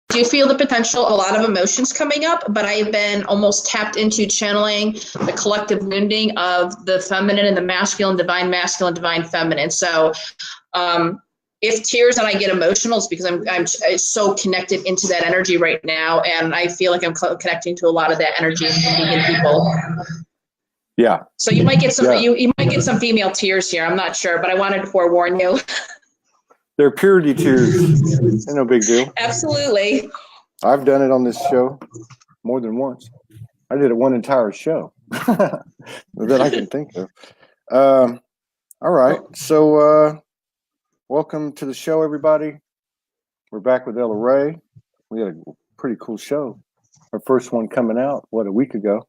do feel the potential, a lot of emotions coming up, but I've been almost tapped into channeling the collective wounding of the feminine and the masculine, divine feminine. So if tears and I get emotional, it's because I'm so connected into that energy right now, and I feel like I'm connecting to a lot of that energy in people. Yeah. So you might get some you might get some female tears here. I'm not sure, but I wanted to forewarn you. They're purity tears. No big deal. Absolutely. I've done it on this show more than once. I did it one entire show that I can think of. All right. So welcome to the show, everybody. We're back with Ela Rae. We had a pretty cool show. Our first one coming out, a week ago.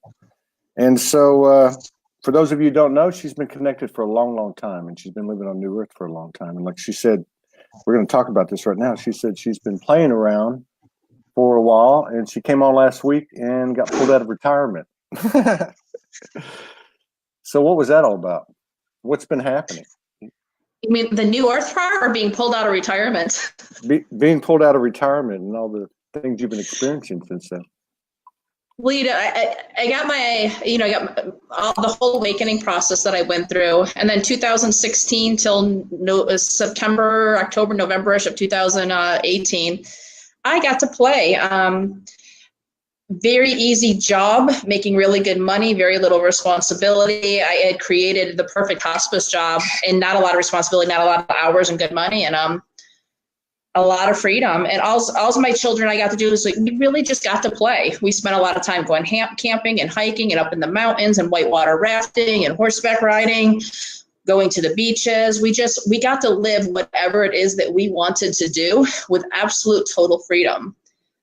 And so for those of you who don't know, she's been connected for a long, long time, and she's been living on New Earth for a long time. And like she said, we're going to talk about this right now. She said she's been playing around for a while, and she came on last week and got pulled out of retirement. So what was that all about? What's been happening? You mean the New Earth part, or being pulled out of retirement? Being pulled out of retirement and all the things you've been experiencing since then. Well, I got my, I got the whole awakening process that I went through. And then 2016 till September, October, November-ish of 2018, I got to play. Very easy job, making really good money, very little responsibility. I had created the perfect hospice job, and not a lot of responsibility, not a lot of hours, and good money, and a lot of freedom. And all my children I got to do is we really just got to play. We spent a lot of time going camping and hiking and up in the mountains and whitewater rafting and horseback riding, going to the beaches. We got to live whatever it is that we wanted to do with absolute total freedom.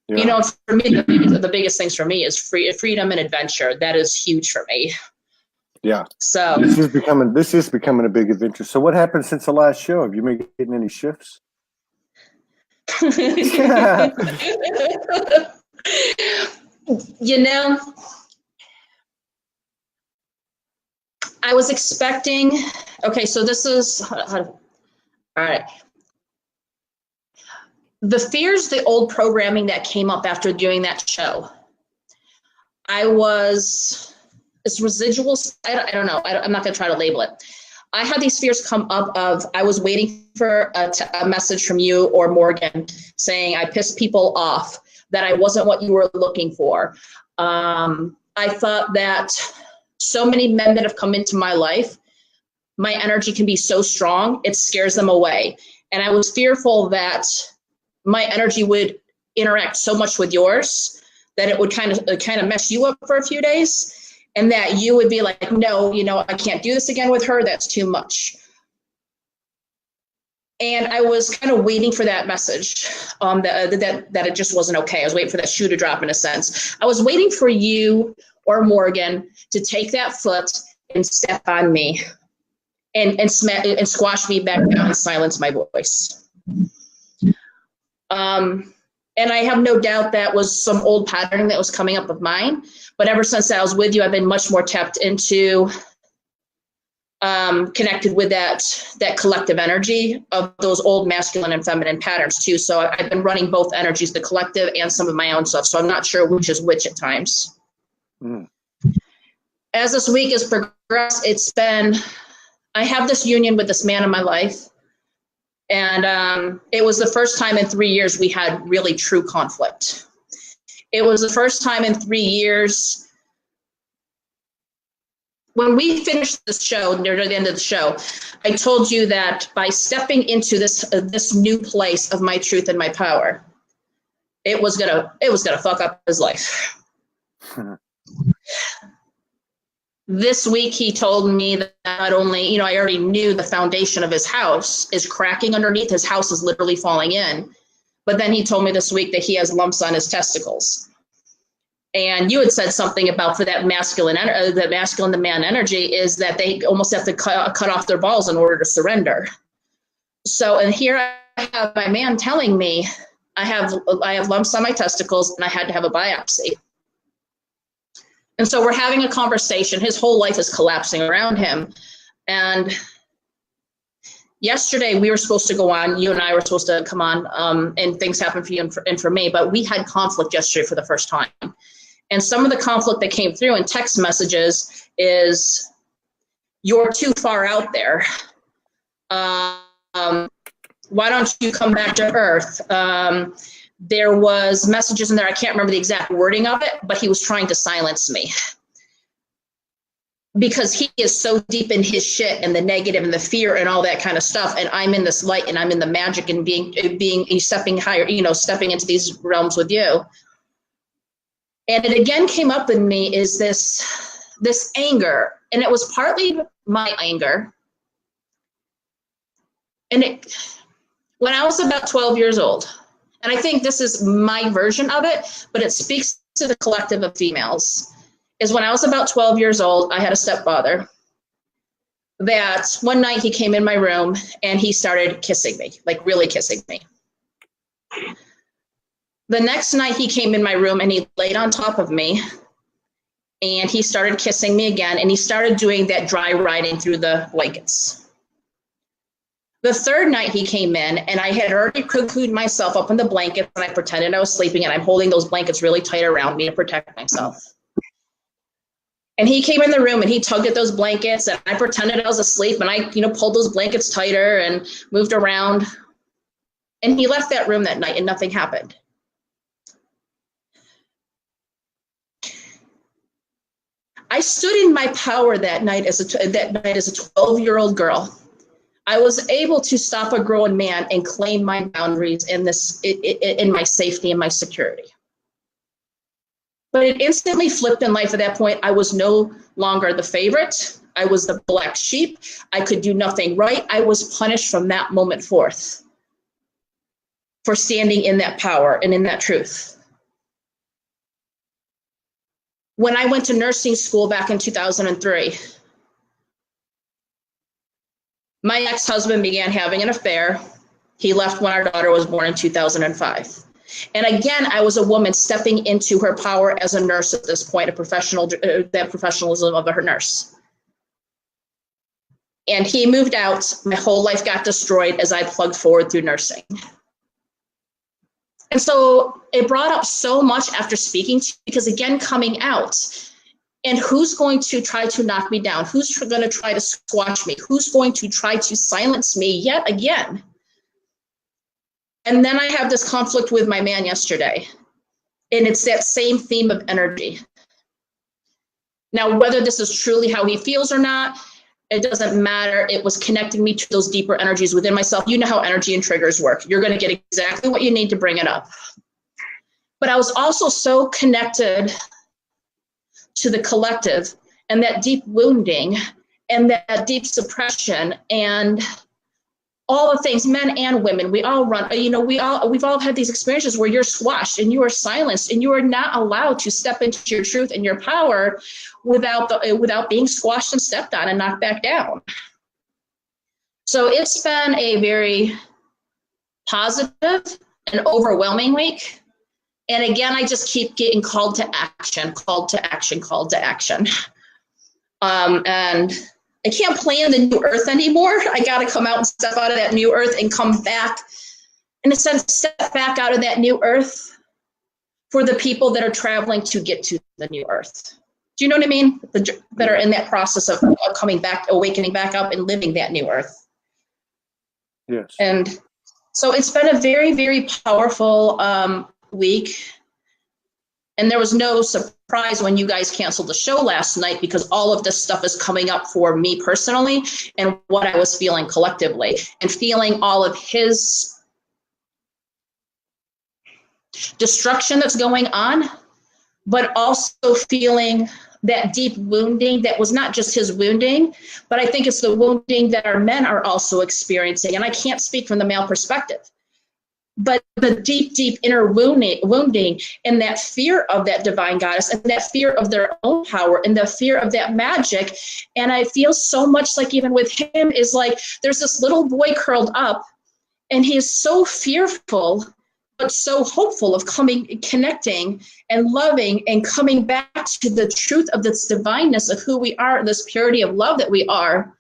Yeah. For me, the biggest things for me is freedom and adventure. That is huge for me. Yeah. So this is becoming a big adventure. So what happened since the last show? Have you been getting any shifts? I was expecting, okay, so this is, all right. The fears, the old programming that came up after doing that show, it's residual, I don't know, I'm not gonna try to label it. I had these fears come up of, I was waiting for a message from you or Morgan saying I pissed people off, that I wasn't what you were looking for. I thought that so many men that have come into my life, my energy can be so strong, it scares them away. And I was fearful that my energy would interact so much with yours that it would kind of mess you up for a few days. And that you would be like, no, I can't do this again with her. That's too much. And I was kind of waiting for that message that it just wasn't okay. I was waiting for that shoe to drop in a sense. I was waiting for you or Morgan to take that foot and step on me and squash me back down and silence my voice. And I have no doubt that was some old pattern that was coming up of mine. But ever since I was with you, I've been much more tapped into, connected with that collective energy of those old masculine and feminine patterns too. So I've been running both energies, the collective and some of my own stuff. So I'm not sure which is which at times. Mm. As this week has progressed, I have this union with this man in my life. And it was the first time in 3 years we had really true conflict. It was the first time in 3 years. When we finished the show, near the end of the show, I told you that by stepping into this new place of my truth and my power, it was gonna fuck up his life. This week, he told me that not only, I already knew the foundation of his house is cracking underneath. His house is literally falling in. But then he told me this week that he has lumps on his testicles. And you had said something about for that masculine, the man energy is that they almost have to cut off their balls in order to surrender. So, and here I have my man telling me I have lumps on my testicles and I had to have a biopsy. And so we're having a conversation. His whole life is collapsing around him. And, Yesterday, we were supposed to go on, you and I were supposed to come on, and things happened for you and for me, but we had conflict yesterday for the first time. And some of the conflict that came through in text messages is, you're too far out there. Why don't you come back to Earth? There was messages in there, I can't remember the exact wording of it, but he was trying to silence me. Because he is so deep in his shit and the negative and the fear and all that kind of stuff. And I'm in this light and I'm in the magic and being stepping higher, stepping into these realms with you. And it again came up in me is this anger. And it was partly my anger. And when I was about 12 years old, and I think this is my version of it, but it speaks to the collective of females, is when I was about 12 years old, I had a stepfather that one night he came in my room and he started kissing me, like really kissing me. The next night he came in my room and he laid on top of me and he started kissing me again, and he started doing that dry riding through the blankets. The third night he came in and I had already cocooned myself up in the blankets and I pretended I was sleeping and I'm holding those blankets really tight around me to protect myself. And he came in the room and he tugged at those blankets and I pretended I was asleep and I, pulled those blankets tighter and moved around. And he left that room that night and nothing happened. I stood in my power that night as a 12-year-old girl. I was able to stop a grown man and claim my boundaries in my safety and my security. But it instantly flipped in life at that point. I was no longer the favorite. I was the black sheep. I could do nothing right. I was punished from that moment forth for standing in that power and in that truth. When I went to nursing school back in 2003, my ex-husband began having an affair. He left when our daughter was born in 2005. And again, I was a woman stepping into her power as a nurse at this point, that professionalism of her nurse. And he moved out. My whole life got destroyed as I plugged forward through nursing. And so it brought up so much after speaking to you, because again, coming out, and who's going to try to knock me down? Who's going to try to squash me? Who's going to try to silence me yet again? And then I have this conflict with my man yesterday, and it's that same theme of energy. Now, whether this is truly how he feels or not, it doesn't matter. It was connecting me to those deeper energies within myself. You know how energy and triggers work. You're going to get exactly what you need to bring it up. But I was also so connected to the collective and that deep wounding and that deep suppression and all the things, men and women, we all run, we've all had these experiences where you're squashed and you are silenced and you are not allowed to step into your truth and your power without being squashed and stepped on and knocked back down. So it's been a very positive and overwhelming week. And again, I just keep getting called to action. And I can't play in the new earth anymore. I got to come out and step out of that new earth and come back, in a sense, step back out of that new earth for the people that are traveling to get to the new earth. Do you know what I mean? That are in that process of coming back, awakening back up and living that new earth. Yes. And so it's been a very, very powerful week. And there was no surprise when you guys canceled the show last night, because all of this stuff is coming up for me personally and what I was feeling collectively, and feeling all of his destruction that's going on, but also feeling that deep wounding that was not just his wounding, but I think it's the wounding that our men are also experiencing. And I can't speak from the male perspective. But the deep, deep inner wounding and that fear of that divine goddess and that fear of their own power and the fear of that magic. And I feel so much like even with him is like there's this little boy curled up and he is so fearful, but so hopeful of connecting and loving and coming back to the truth of this divineness of who we are, this purity of love that we are.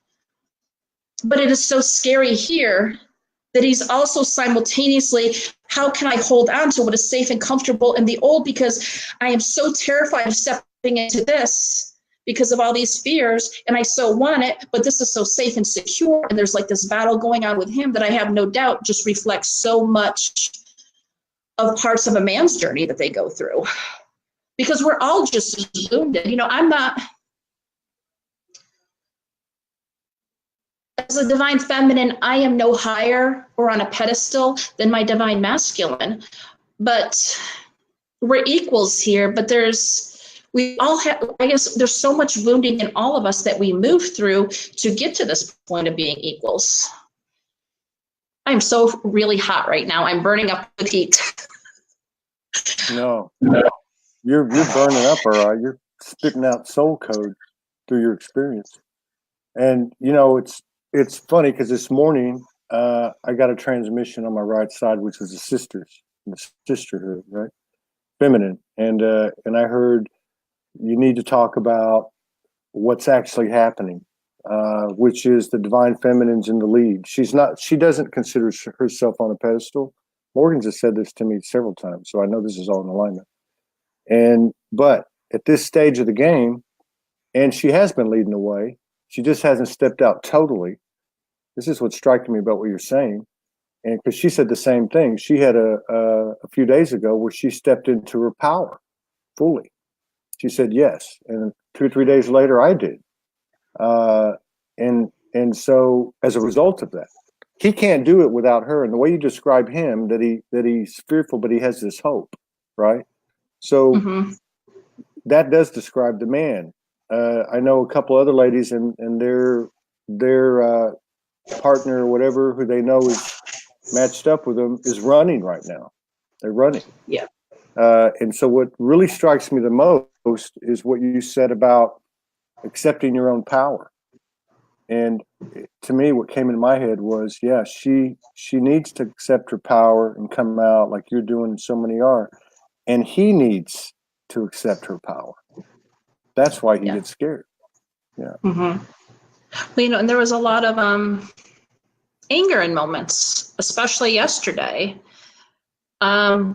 But it is so scary here that he's also simultaneously, how can I hold on to what is safe and comfortable in the old? Because I am so terrified of stepping into this because of all these fears, and I so want it, but this is so safe and secure. And there's like this battle going on with him that I have no doubt just reflects so much of parts of a man's journey that they go through. Because we're all just wounded. You know, I'm not, as a divine feminine, I am no higher or on a pedestal than my divine masculine, but we're equals here. But we all have, I guess there's so much wounding in all of us that we move through to get to this point of being equals. I'm so really hot right now. I'm burning up with heat. No, you're burning up, all right. You're spitting out soul code through your experience. And, you know, it's funny because this morning I got a transmission on my right side, which was the sisterhood, right? Feminine. And I heard you need to talk about what's actually happening, which is the divine feminine's in the lead. She doesn't consider herself on a pedestal. Morgan's has said this to me several times, so I know this is all in alignment. But at this stage of the game, and she has been leading the way, she just hasn't stepped out totally. This is what's striking me about what you're saying. And because she said the same thing, she had a few days ago where she stepped into her power fully. She said yes, and 2 or 3 days later, I did. And so as a result of that, he can't do it without her. And the way you describe him, that he's fearful, but he has this hope, right? So that does describe the man. I know a couple other ladies, and their partner or whatever, who they know is matched up with them, is running right now. They're running. Yeah. And so what really strikes me the most is what you said about accepting your own power. And to me, what came into my head was, yeah, she needs to accept her power and come out like you're doing, and so many are. And he needs to accept her power. That's why he gets scared. Yeah. Well, you know, and there was a lot of anger in moments, especially yesterday.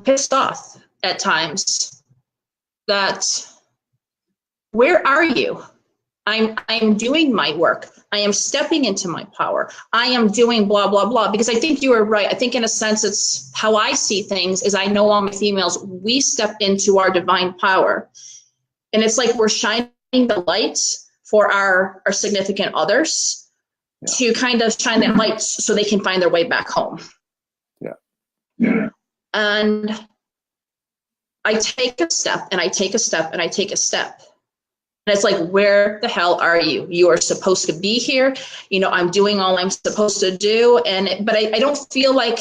Pissed off at times that, where are you? I'm doing my work. I am stepping into my power. I am doing blah, blah, blah. Because I think you were right. I think in a sense, it's how I see things is I know all my females, we step into our divine power. And it's like we're shining the lights for our significant others to kind of shine that light so they can find their way back home. Yeah. And I take a step and I take a step and I take a step. And it's like, where the hell are you? You are supposed to be here. You know, I'm doing all I'm supposed to do. But I don't feel like,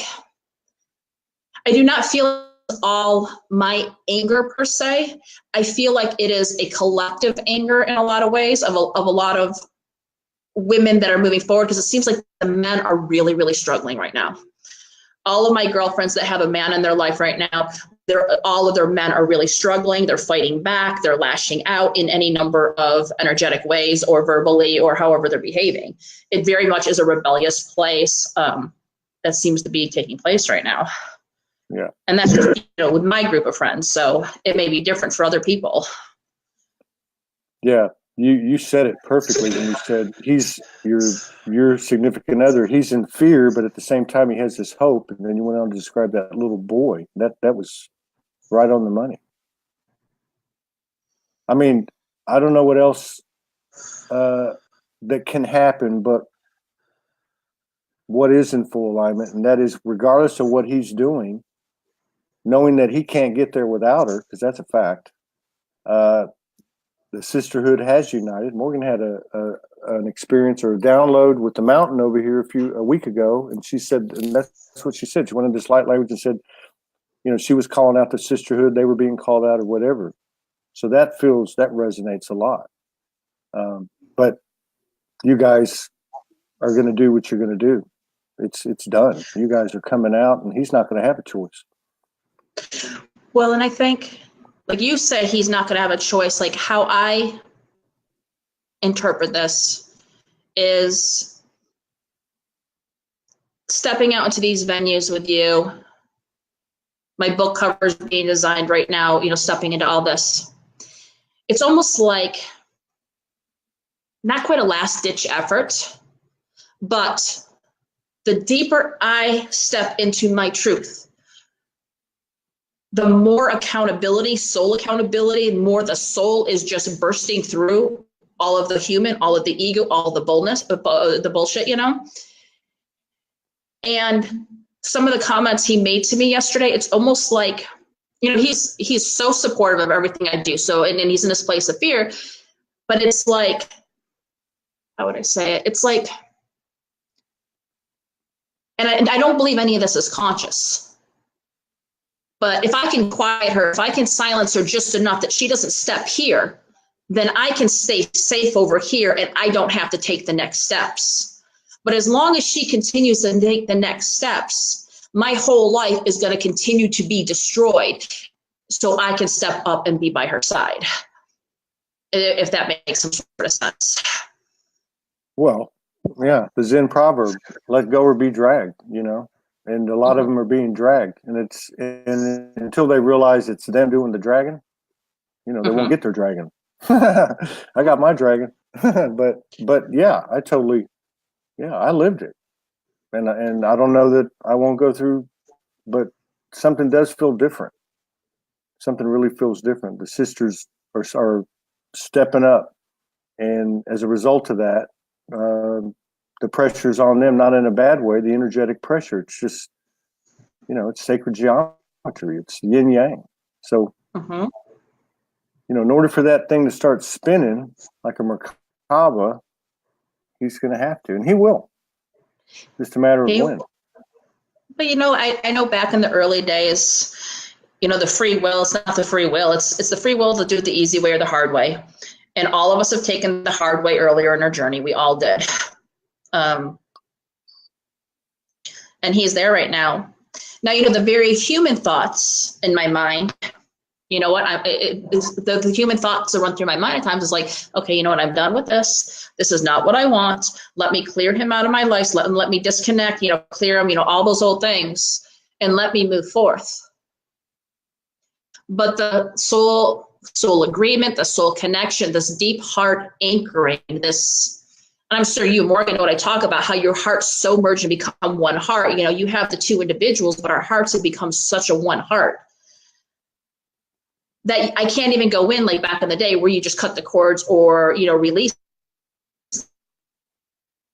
I do not feel all my anger per se. I feel like it is a collective anger in a lot of ways of a lot of women that are moving forward, because it seems like the men are really, really struggling right now. All of my girlfriends that have a man in their life right now, all of their men are really struggling. They're fighting back. They're lashing out in any number of energetic ways or verbally or however they're behaving. It very much is a rebellious place that seems to be taking place right now. Yeah. And that's just, you know, with my group of friends. So it may be different for other people. Yeah. You said it perfectly when you said he's your significant other. He's in fear, but at the same time he has this hope. And then you went on to describe that little boy. That was right on the money. I mean, I don't know what else that can happen, but what is in full alignment, and that is regardless of what he's doing, knowing that he can't get there without her, because that's a fact. The sisterhood has united. Morgan had an experience or a download with the mountain over here a week ago, and she said, and that's what she said. She went into this light language and said, you know, she was calling out the sisterhood. They were being called out or whatever. So that resonates a lot. But you guys are going to do what you're going to do. It's done. You guys are coming out, and he's not going to have a choice. Well, and I think, like you said, he's not going to have a choice. Like how I interpret this is stepping out into these venues with you, my book cover is being designed right now, stepping into all this. It's almost like not quite a last ditch effort, but the deeper I step into my truth, the more accountability, soul accountability, more the soul is just bursting through all of the human, all of the ego, all the boldness, the bullshit, And some of the comments he made to me yesterday, it's almost like, he's so supportive of everything I do. So, and he's in this place of fear, but it's like, how would I say it? It's like, and I don't believe any of this is conscious, but if I can quiet her, if I can silence her just enough that she doesn't step here, then I can stay safe over here and I don't have to take the next steps. But as long as she continues to take the next steps, my whole life is going to continue to be destroyed so I can step up and be by her side, if that makes some sort of sense. Well, yeah, the Zen proverb, let go or be dragged, and a lot of them are being dragged, and until they realize it's them doing the dragging, they won't get their dragon. I got my dragon, but yeah, I lived it, and I don't know that I won't go through, but something does feel different. Something really feels different. The sisters are stepping up, and as a result of that, the pressure's on them, not in a bad way. The energetic pressure, it's just, it's sacred geometry. It's yin yang. So, in order for that thing to start spinning like a Merkaba, he's going to have to, and he will. Just a matter of when. But I know back in the early days, the free will, it's not the free will. It's the free will to do it the easy way or the hard way. And all of us have taken the hard way earlier in our journey. We all did. And he's there right now. Now, the very human thoughts in my mind, the human thoughts that run through my mind at times is like, okay, I'm done with this. This is not what I want. Let me clear him out of my life. Let me disconnect, clear him, all those old things, and let me move forth. But the soul agreement, the soul connection, this deep heart anchoring, this, and I'm sure you, Morgan, know what I talk about, how your hearts so merge and become one heart. You have the two individuals, but our hearts have become such a one heart that I can't even go in like back in the day where you just cut the cords or, release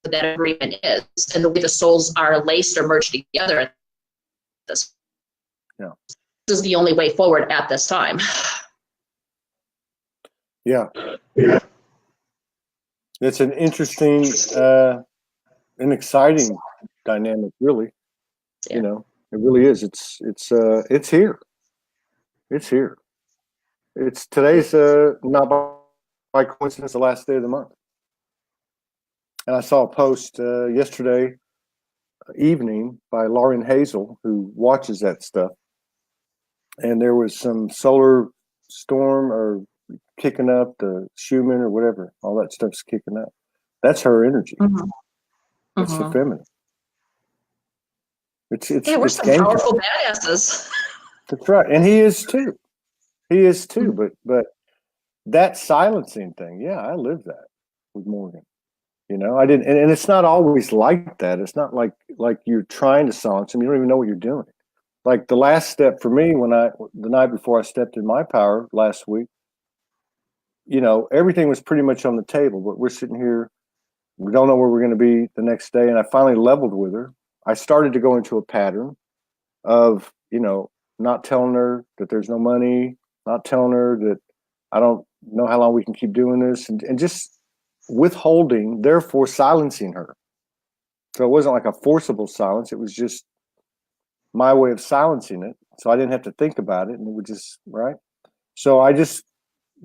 what that agreement is and the way the souls are laced or merged together. This is the only way forward at this time. Yeah. It's an interesting and exciting dynamic, really. Yeah. It really is. It's here. It's here. Today's not by coincidence the last day of the month. And I saw a post yesterday evening by Lauren Hazel, who watches that stuff. And there was some solar storm or kicking up, the Schumann or whatever. All that stuff's kicking up. That's her energy. It's the feminine. We're some powerful badasses. That's right. And he is too. But that silencing thing, yeah, I lived that with Morgan. I didn't, and it's not always like that. It's not like you're trying to silence him. You don't even know what you're doing. Like the last step for me, the night before I stepped in my power last week, everything was pretty much on the table, but we're sitting here, we don't know where we're going to be the next day. And I finally leveled with her. I started to go into a pattern of, not telling her that there's no money, not telling her that I don't know how long we can keep doing this, and just withholding, therefore silencing her. So it wasn't like a forcible silence. It was just my way of silencing it. So I didn't have to think about it, and it would just, right? So I just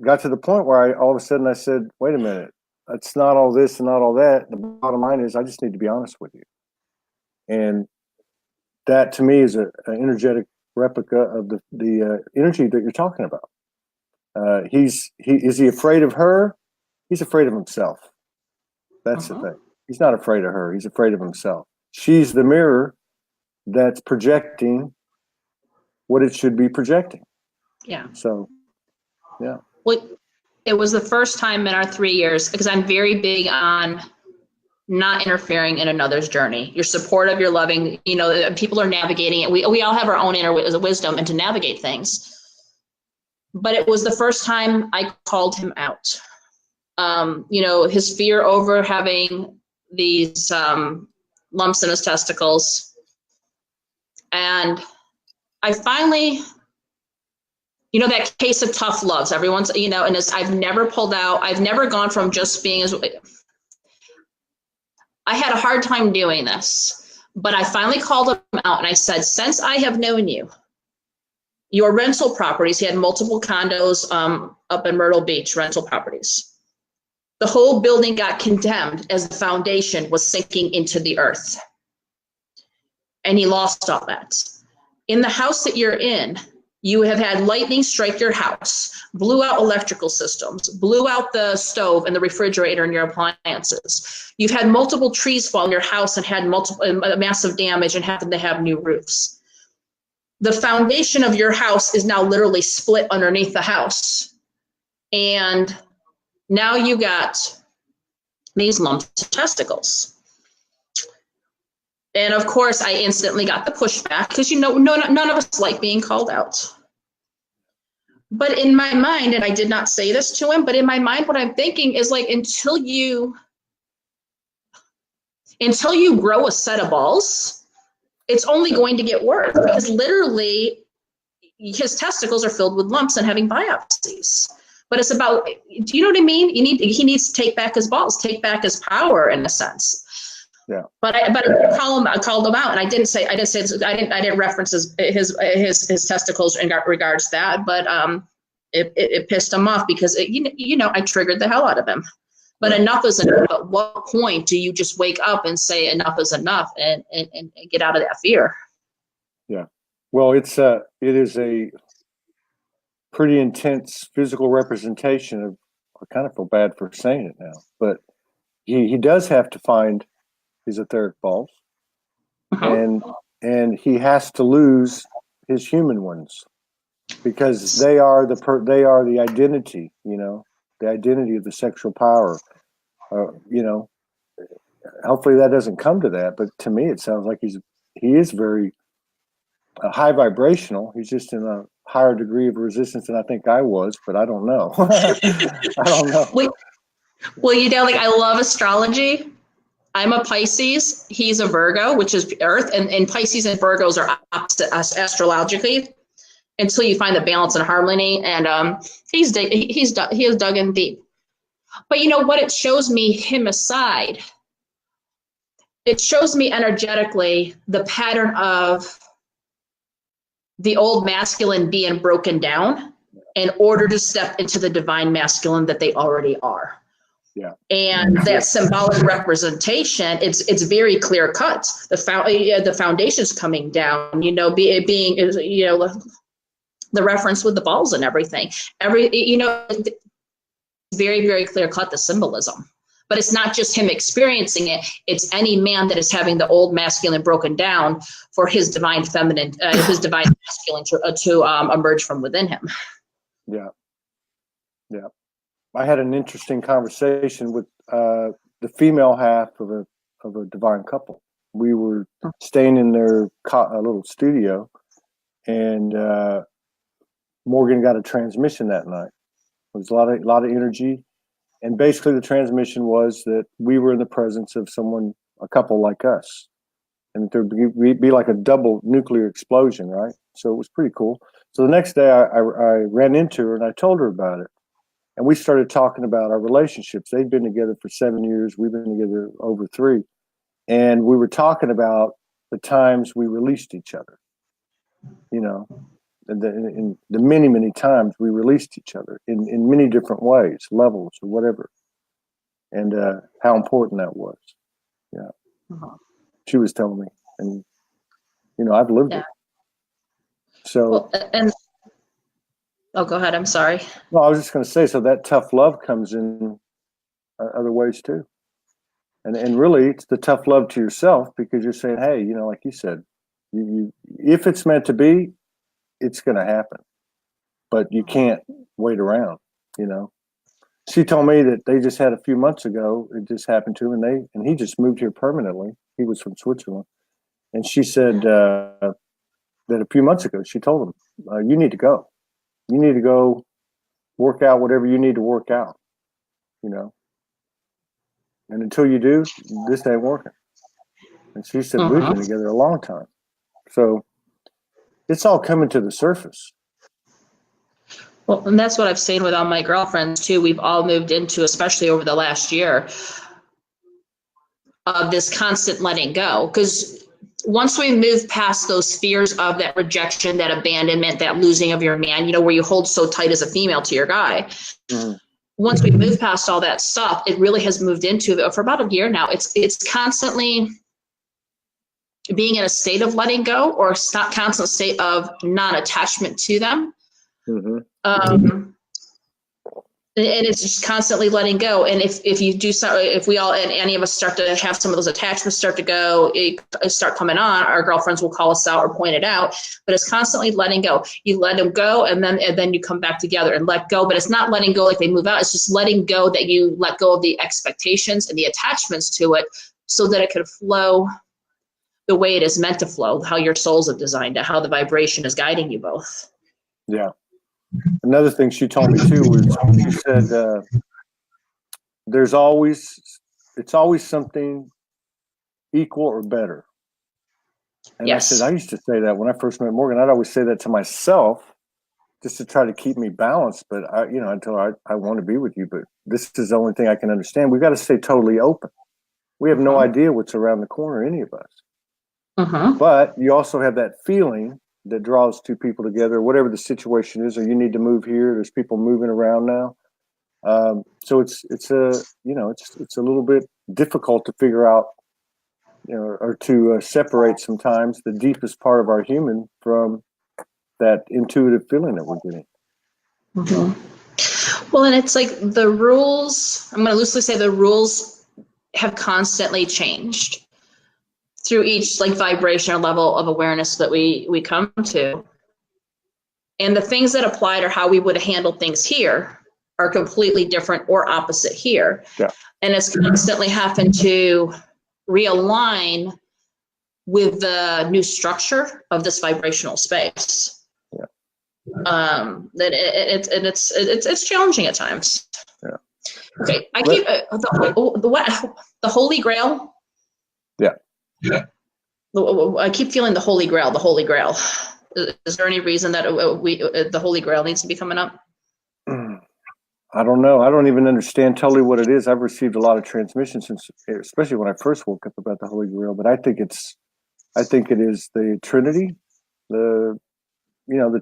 got to the point where all of a sudden I said, wait a minute, it's not all this and not all that. The bottom line is I just need to be honest with you. And that to me is an energetic replica of the energy that you're talking about. Is he afraid of her? He's afraid of himself. That's the thing. He's not afraid of her. He's afraid of himself. she's the mirror that's projecting what it should be projecting. Yeah. So, yeah. Well, it was the first time in our 3 years, because I'm very big on not interfering in another's journey. You're supportive, you're loving, people are navigating it. We all have our own inner wisdom and to navigate things. But it was the first time I called him out. His fear over having these lumps in his testicles. And I finally, that case of tough loves, everyone's, and I've never pulled out, I've never gone from just being I had a hard time doing this, but I finally called him out and I said, since I have known you, your rental properties, he had multiple condos up in Myrtle Beach, rental properties. The whole building got condemned as the foundation was sinking into the earth. And he lost all that. In the house that you're in, you have had lightning strike your house, blew out electrical systems, blew out the stove and the refrigerator and your appliances. You've had multiple trees fall in your house and had massive damage and happened to have new roofs. The foundation of your house is now literally split underneath the house. And now you got these lumps of testicles. And of course, I instantly got the pushback because, none of us like being called out. But in my mind, and I did not say this to him, but in my mind, what I'm thinking is like, until you grow a set of balls, it's only going to get worse, because literally his testicles are filled with lumps and having biopsies. But it's about, do you know what I mean? He needs to take back his balls, take back his power in a sense. Yeah. But I called him out, and I didn't reference his testicles in regards to that, but it pissed him off because I triggered the hell out of him. But enough is enough. At what point do you just wake up and say enough is enough and get out of that fear? Yeah. Well, it is a pretty intense physical representation of. I kind of feel bad for saying it now, but he does have to find his etheric balls, and he has to lose his human ones, because they are the identity, the identity of the sexual power. Hopefully that doesn't come to that, but to me it sounds like he is very high vibrational. He's just in a higher degree of resistance than I think I was, but I don't know. I don't know. Well, I love astrology. I'm a Pisces. He's a Virgo, which is Earth, and Pisces and Virgos are opposite astrologically until you find the balance and harmony. And he has dug in deep. But what it shows me, him aside, it shows me energetically the pattern of the old masculine being broken down in order to step into the divine masculine that they already are. Yeah. And that symbolic representation, it's very clear cut. The foundation's coming down, being the reference with the balls and everything. Very, very clear cut, the symbolism. But it's not just him experiencing it. It's any man that is having the old masculine broken down for his divine feminine, his divine masculine to emerge from within him. Yeah. Yeah. I had an interesting conversation with the female half of a divine couple. We were staying in their little studio, and Morgan got a transmission that night. It was a lot of energy, and basically the transmission was that we were in the presence of a couple like us, and there'd be like a double nuclear explosion, right? So it was pretty cool. So the next day I ran into her and I told her about it. And we started talking about our relationships. They'd been together for 7 years. We've been together over 3. And we were talking about the times we released each other, and the many, many times we released each other in many different ways, levels or whatever. And how important that was. Yeah. Uh-huh. She was telling me, and, I've lived it. So. Oh, go ahead. I'm sorry. No, I was just going to say, so that tough love comes in other ways too. And really, it's the tough love to yourself, because you're saying, hey, like you said, if it's meant to be, it's going to happen. But you can't wait around, She told me that they just had a few months ago, it just happened to him, and he just moved here permanently. He was from Switzerland. And she said that a few months ago, she told him, you need to go. You need to go work out whatever you need to work out, And until you do, this ain't working. And she said, we've been together a long time. So it's all coming to the surface. Well, and that's what I've seen with all my girlfriends too. We've all moved into, especially over the last year, of this constant letting go. Because once we move past those fears of that rejection, that abandonment, that losing of your man, where you hold so tight as a female to your guy. Mm-hmm. Once we move past all that stuff, it really has moved into, for about a year now, it's constantly being in a state of letting go, or a constant state of non-attachment to them. Mm-hmm. And it's just constantly letting go. And if you do so, if we all, and any of us start to have some of those attachments start to go, start coming on, our girlfriends will call us out or point it out, but it's constantly letting go. You let them go, and then you come back together and let go, but it's not letting go like they move out. It's just letting go, that you let go of the expectations and the attachments to it, so that it could flow the way it is meant to flow, how your souls have designed it, how the vibration is guiding you both. Yeah. Another thing she told me too was, she said, it's always something equal or better. And yes. I said, I used to say that when I first met Morgan. I'd always say that to myself, just to try to keep me balanced. But I told her, I want to be with you, but this is the only thing I can understand. We've got to stay totally open. We have no idea what's around the corner, any of us. But you also have that feeling that draws two people together, whatever the situation is, or you need to move here. There's people moving around now. So it's a little bit difficult to figure out, or to separate sometimes the deepest part of our human from that intuitive feeling that we're getting. Well, and it's like the rules, I'm going to loosely say the rules have constantly changed through each vibration or level of awareness that we come to. And the things that applied, or how we would handle things here, are completely different or opposite here. Yeah. And it's constantly having to realign with the new structure of this vibrational space. Yeah. That it's challenging at times. Yeah. Okay. I keep the Holy Grail. Yeah. Yeah. I keep feeling the Holy Grail. The Holy Grail. Is there any reason that the Holy Grail needs to be coming up? I don't know. I don't even understand totally what it is. I've received a lot of transmissions, especially when I first woke up, about the Holy Grail. But I think it is the Trinity, the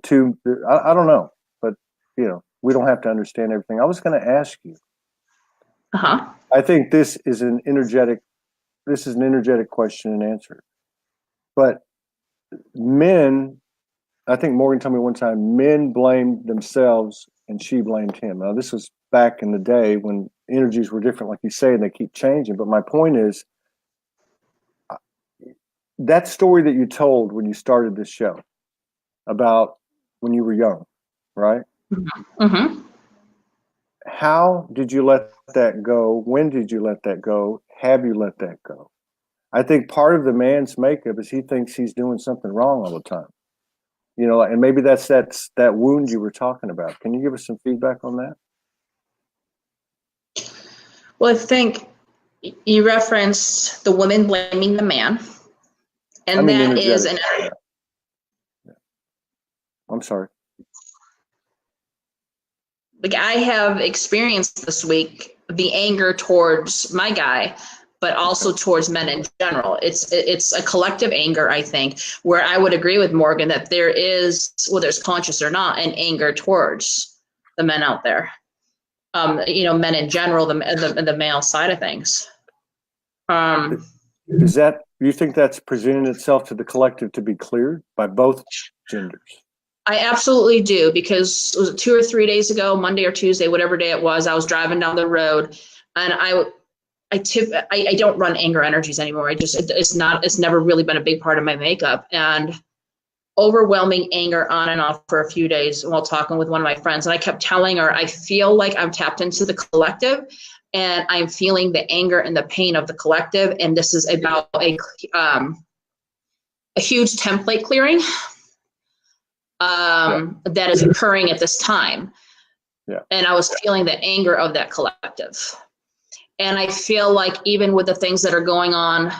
two. I don't know, but we don't have to understand everything. I was going to ask you. I think this is an energetic question and answer. But men, I think Morgan told me one time, men blamed themselves and she blamed him. Now, this was back in the day when energies were different, like you say, and they keep changing. But my point is, that story that you told when you started this show about when you were young, right? Mm-hmm. How did you let that go? When did you let that go? Have you let that go? I think part of the man's makeup is he thinks he's doing something wrong all the time. And maybe that's that wound you were talking about. Can you give us some feedback on that? Well, I think you referenced the woman blaming the man. And that is Yeah. I'm sorry. I have experienced this week the anger towards my guy, but also towards men in general. It's a collective anger, I think, where I would agree with Morgan that there is, whether it's conscious or not, an anger towards the men out there. Men in general, the male side of things. Is that, you think that's presenting itself to the collective to be cleared by both genders? I absolutely do, because was it 2 or 3 days ago, Monday or Tuesday, whatever day it was, I was driving down the road, and I don't run anger energies anymore. It's never really been a big part of my makeup. And overwhelming anger on and off for a few days while talking with one of my friends. And I kept telling her, I feel like I'm tapped into the collective and I'm feeling the anger and the pain of the collective. And this is about a huge template clearing that is occurring at this time. Yeah. And I was feeling the anger of that collective. And I feel like even with the things that are going on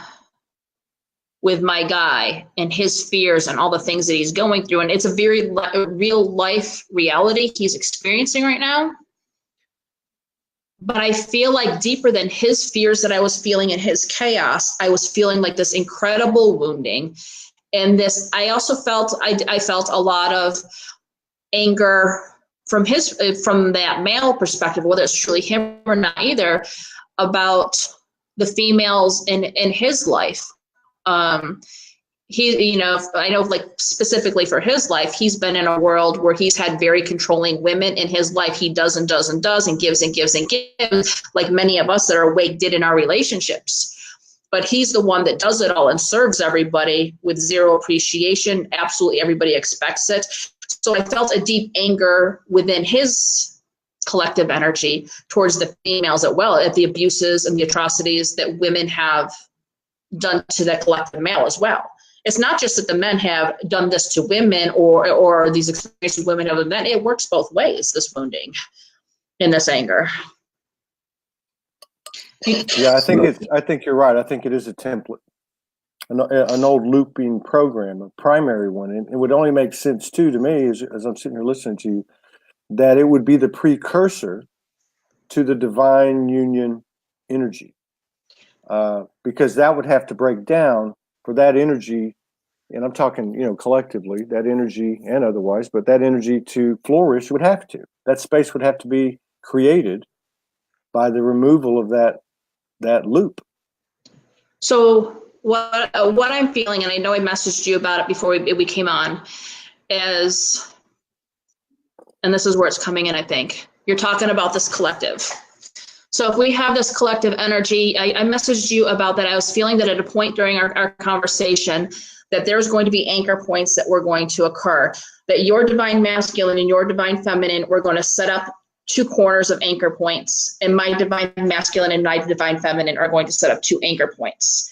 with my guy and his fears and all the things that he's going through, and it's a very real life reality he's experiencing right now. But I feel like deeper than his fears that I was feeling in his chaos, I was feeling like this incredible wounding. And this, I also felt, I felt a lot of anger from that male perspective, whether it's truly him or not either, about the females in his life. He, you know, I know, like, specifically for his life, he's been in a world where he's had very controlling women in his life. He does and does and does and gives and gives and gives, like many of us that are awake did in our relationships. But he's the one that does it all and serves everybody with zero appreciation. Absolutely everybody expects it. So I felt a deep anger within his collective energy towards the females as well, at the abuses and the atrocities that women have done to that collective male as well. It's not just that the men have done this to women or these experiences women have with men. It works both ways, this wounding and this anger. Yeah, I think you're right. I think it is a template, an old looping program, a primary one. And it would only make sense too to me, as I'm sitting here listening to you, that it would be the precursor to the divine union energy. Because that would have to break down for that energy, and I'm talking, you know, collectively, that energy and otherwise, but that energy to flourish would have to. That space would have to be created by the removal of that loop. So what I'm feeling, and I know I messaged you about it before we came on, is, and this is where it's coming in, I think, you're talking about this collective. So if we have this collective energy, I messaged you about that. I was feeling that at a point during our conversation that there's going to be anchor points that were going to occur, that your divine masculine and your divine feminine, we're going to set up two corners of anchor points, and my divine masculine and my divine feminine are going to set up two anchor points.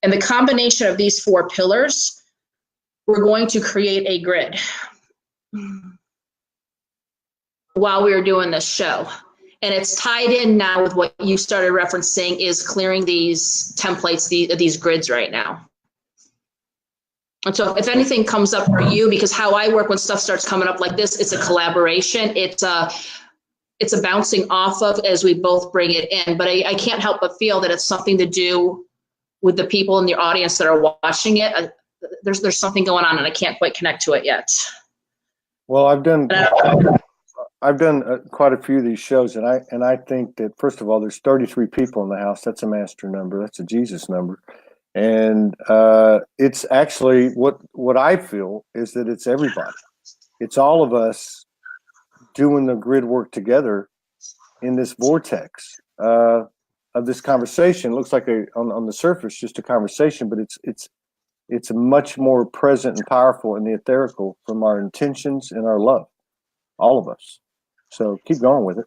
And the combination of these four pillars, we're going to create a grid while we are doing this show. And it's tied in now with what you started referencing, is clearing these templates, these grids right now. And so if anything comes up for you, because how I work when stuff starts coming up like this, it's a collaboration. It's a bouncing off of as we both bring it in. But I can't help but feel that it's something to do with the people in the audience that are watching it. There's something going on and I can't quite connect to it yet. Well, I've done quite a few of these shows, and I think that, first of all, there's 33 people in the house. That's a master number. That's a Jesus number. And it's actually what I feel is that it's everybody. It's all of us doing the grid work together in this vortex of this conversation. It looks like on the surface just a conversation, but it's much more present and powerful in the etherical from our intentions and our love, all of us. So keep going with it.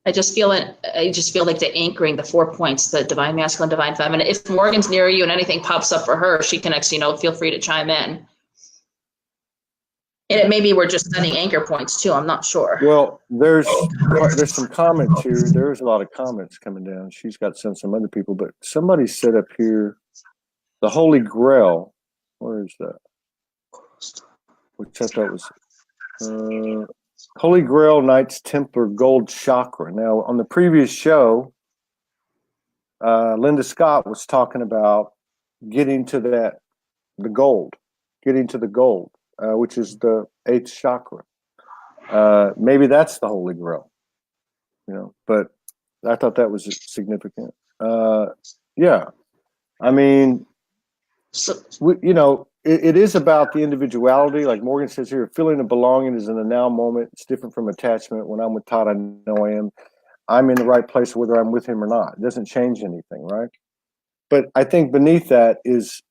I just feel like the anchoring, the 4 points, the divine masculine, divine feminine. If Morgan's near you and anything pops up for her, she connects, feel free to chime in. And it maybe we're just setting anchor points too. I'm not sure. Well, there's some comments here. There's a lot of comments coming down. She's got some other people, but somebody said up here, the Holy Grail. Where is that? Which I thought was Holy Grail Knights Templar Gold Chakra. Now, on the previous show, Linda Scott was talking about getting to the gold, which is the 8th chakra. Maybe that's the Holy Grail, but I thought that was significant. Yeah. I mean, it is about the individuality. Like Morgan says here, feeling of belonging is in the now moment. It's different from attachment. When I'm with Todd, I know I am. I'm in the right place, whether I'm with him or not. It doesn't change anything, right? But I think beneath that is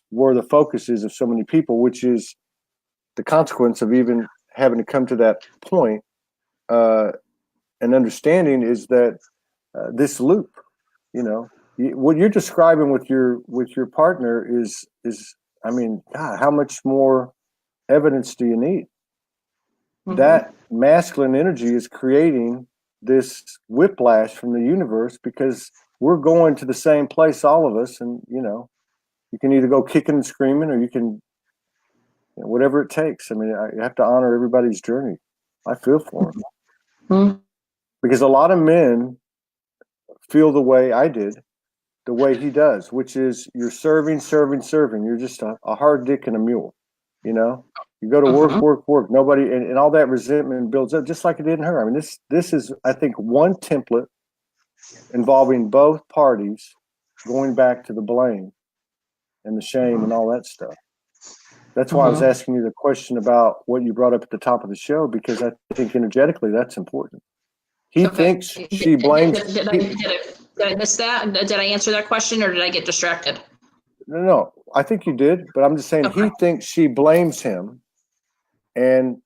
where the focus is of so many people, which is the consequence of even having to come to that point. And understanding is that this loop, what you're describing with your partner is, I mean, God, how much more evidence do you need? Mm-hmm. That masculine energy is creating this whiplash from the universe because we're going to the same place, all of us. And, you can either go kicking and screaming or you can, whatever it takes. I mean, you have to honor everybody's journey. I feel for them. Mm-hmm. Because a lot of men feel the way I did, the way he does, which is you're serving. You're just a hard dick and a mule, You go to work. Nobody, and all that resentment builds up, just like it did in her. I mean, this is, I think, one template involving both parties going back to the blame and the shame and all that stuff. That's why I was asking you the question about what you brought up at the top of the show, because I think energetically that's important. He thinks she blames. Did I miss that? Did I answer that question, or did I get distracted? No, I think you did, but I'm just saying he thinks she blames him, and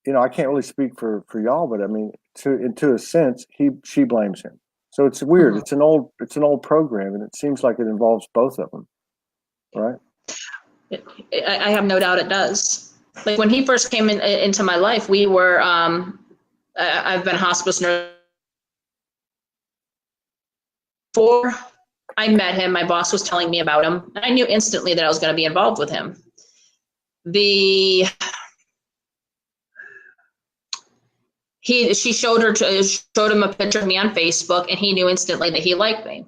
I can't really speak for y'all, but I mean, to a sense, she blames him. So it's weird. Mm-hmm. It's an old program, and it seems like it involves both of them, right? I have no doubt it does. Like when he first came into my life, we were. I've been hospice nurse. Before I met him, my boss was telling me about him, and I knew instantly that I was going to be involved with him. She showed him a picture of me on Facebook, and he knew instantly that he liked me.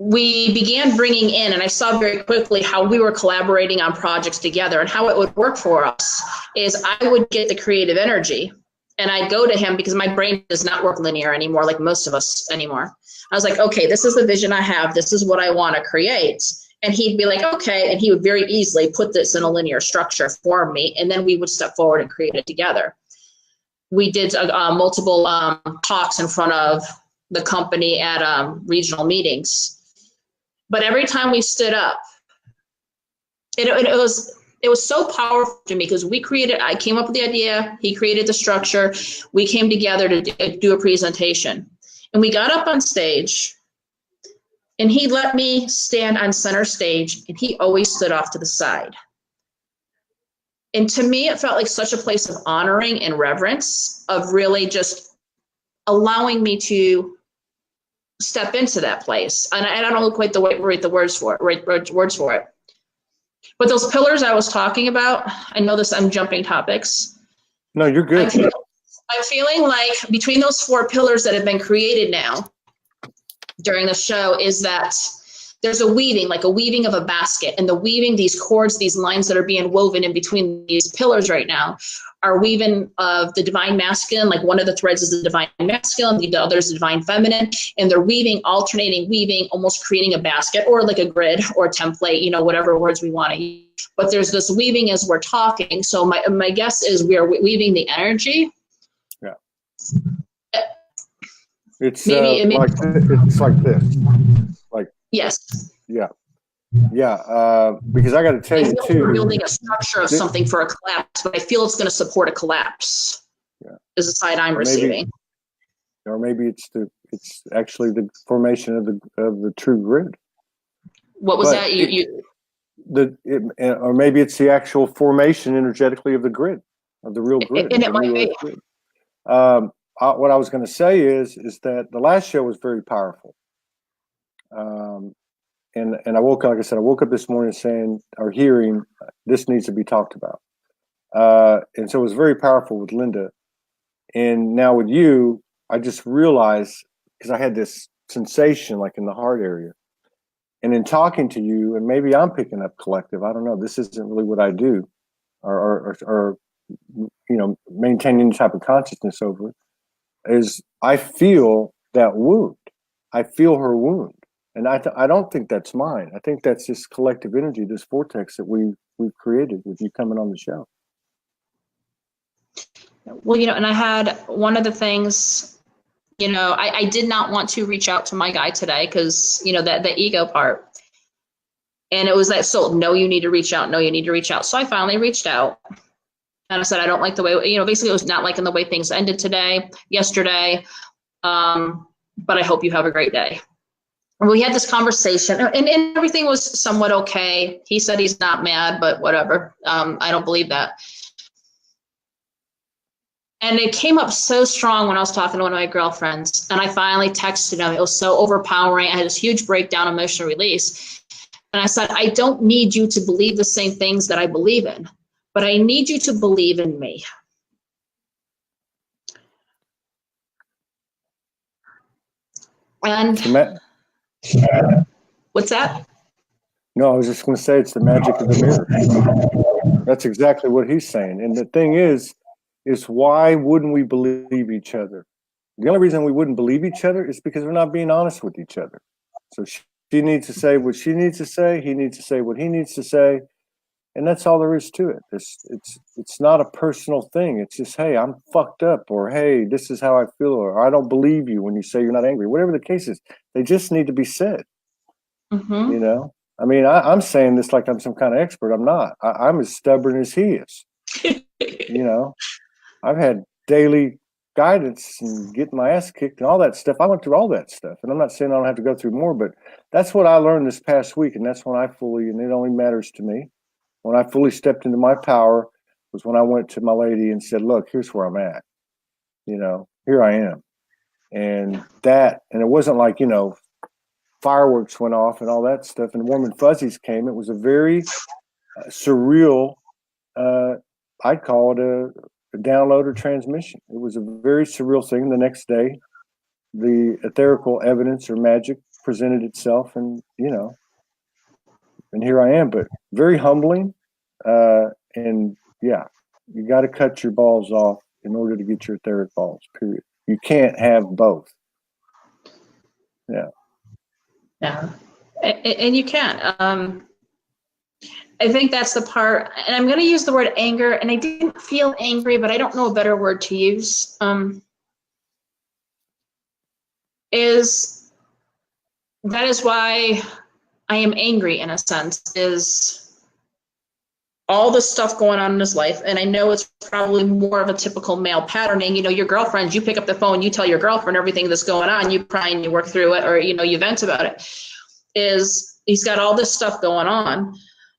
We began bringing in, and I saw very quickly how we were collaborating on projects together, and how it would work for us is I would get the creative energy, and I'd go to him because my brain does not work linear anymore, like most of us anymore. I was like, okay, this is the vision I have. This is what I want to create. And he'd be like, okay. And he would very easily put this in a linear structure for me. And then we would step forward and create it together. We did multiple talks in front of the company at regional meetings. But every time we stood up, it was so powerful to me because I came up with the idea, he created the structure, we came together to do a presentation. And we got up on stage, and he let me stand on center stage, and he always stood off to the side. And to me, it felt like such a place of honoring and reverence, of really just allowing me to step into that place. And I don't know quite the way write the words for it. But those pillars I was talking about, I know I'm jumping topics. No, you're good. I'm feeling like between those 4 pillars that have been created now during the show is that there's a weaving of a basket, and these cords, these lines that are being woven in between these pillars right now are weaving of the divine masculine. Like one of the threads is the divine masculine, the other is the divine feminine, and they're alternating weaving, almost creating a basket or like a grid or a template, whatever words we want to use. But there's this weaving as we're talking. So my guess is we are weaving the energy. Yeah. It's it's like this. Like yes. Yeah. Yeah. Because I got to tell you too. We're building a structure of something for a collapse, but I feel it's going to support a collapse. Yeah. Is the side I'm receiving. Or maybe it's actually the formation of the true grid. What was that? Or maybe it's the actual formation energetically of the grid, of the real grid. And it might be. What I was going to say is that the last show was very powerful. And I woke up this morning saying, or hearing, this needs to be talked about. And so it was very powerful with Linda. And now with you, I just realized, because I had this sensation like in the heart area. And in talking to you, and maybe I'm picking up collective, I don't know, this isn't really what I do, or maintaining any type of consciousness over it, is I feel that wound. I feel her wound. And I don't think that's mine. I think that's this collective energy, this vortex that we've created with you coming on the show. Well, and I had one of the things, I did not want to reach out to my guy today because, that the ego part. And it was that, so no, you need to reach out. No, you need to reach out. So I finally reached out. And I said, I don't like the way, basically it was not liking the way things ended yesterday. But I hope you have a great day. And we had this conversation and everything was somewhat okay. He said he's not mad, but whatever. I don't believe that. And it came up so strong when I was talking to one of my girlfriends, and I finally texted him. It was so overpowering. I had this huge breakdown, emotional release. And I said, I don't need you to believe the same things that I believe in, but I need you to believe in me. And what's that? No, I was just going to say it's the magic of the mirror. That's exactly what he's saying. And the thing is why wouldn't we believe each other? The only reason we wouldn't believe each other is because we're not being honest with each other. So she needs to say what she needs to say. He needs to say what he needs to say. And that's all there is to it. It's not a personal thing. It's just, hey, I'm fucked up, or hey, this is how I feel, or I don't believe you when you say you're not angry. Whatever the case is, they just need to be said. Mm-hmm. I mean, I'm saying this like I'm some kind of expert. I'm not. I'm as stubborn as he is. I've had daily guidance and getting my ass kicked and all that stuff. I went through all that stuff, and I'm not saying I don't have to go through more, but that's what I learned this past week, and that's when and it only matters to me. When I fully stepped into my power was when I went to my lady and said, look, here's where I'm at. Here I am. And it wasn't like, fireworks went off and all that stuff and warm and fuzzies came. It was a very surreal, I'd call it a download or transmission. It was a very surreal thing. The next day, the etherical evidence or magic presented itself, and and here I am, but very humbling. And yeah, you got to cut your balls off in order to get your etheric balls, period. You can't have both. Yeah. Yeah. And you can't. I think that's the part, and I'm going to use the word anger, and I didn't feel angry, but I don't know a better word to use. That is why I am angry in a sense, is all the stuff going on in his life. And I know it's probably more of a typical male patterning. Your girlfriend, you pick up the phone, you tell your girlfriend everything that's going on, you cry and you work through it, or, you vent about it. He's got all this stuff going on.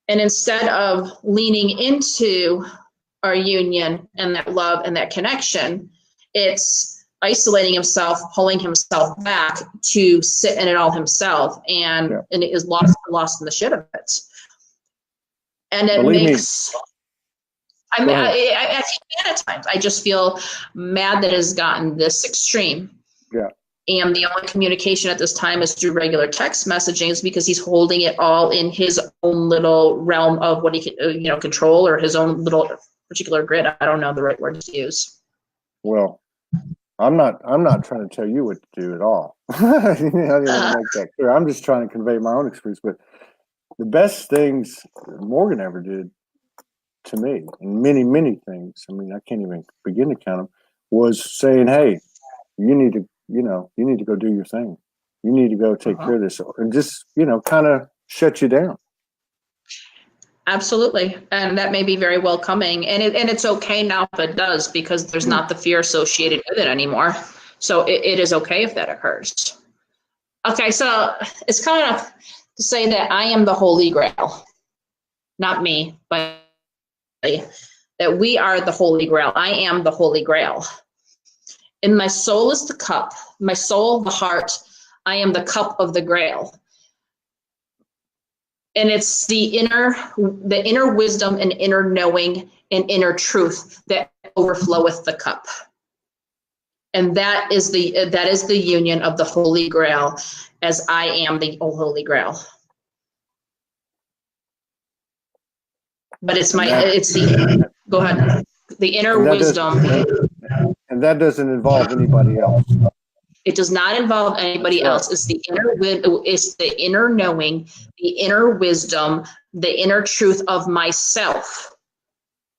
And instead of leaning into our union and that love and that connection, it's isolating himself, pulling himself back to sit in it all himself, and it is lost in the shit of it. And it makes, at times, I just feel mad that it has gotten this extreme. Yeah. And the only communication at this time is through regular text messaging, because he's holding it all in his own little realm of what he can, control, or his own little particular grid. I don't know the right word to use. Well, I'm not trying to tell you what to do at all. I didn't want to make that clear. I'm just trying to convey my own experience. But the best things Morgan ever did to me, and many, many things, I mean, I can't even begin to count them, was saying, hey, you need to go do your thing. You need to go take care of this, and just, kind of shut you down. Absolutely. And that may be very welcoming. And it's okay now if it does, because there's not the fear associated with it anymore. So it is okay if that occurs. Okay, so it's kind of to say that I am the Holy Grail. Not me, but that we are the Holy Grail. I am the Holy Grail. And my soul is the cup. My soul, the heart. I am the cup of the Grail. And it's the inner wisdom and inner knowing and inner truth that overfloweth the cup. And that is the union of the Holy Grail, as I am the Holy Grail. But go ahead. The inner wisdom. And that doesn't involve anybody else. It does not involve anybody else. It's the inner knowing, the inner wisdom, the inner truth of myself.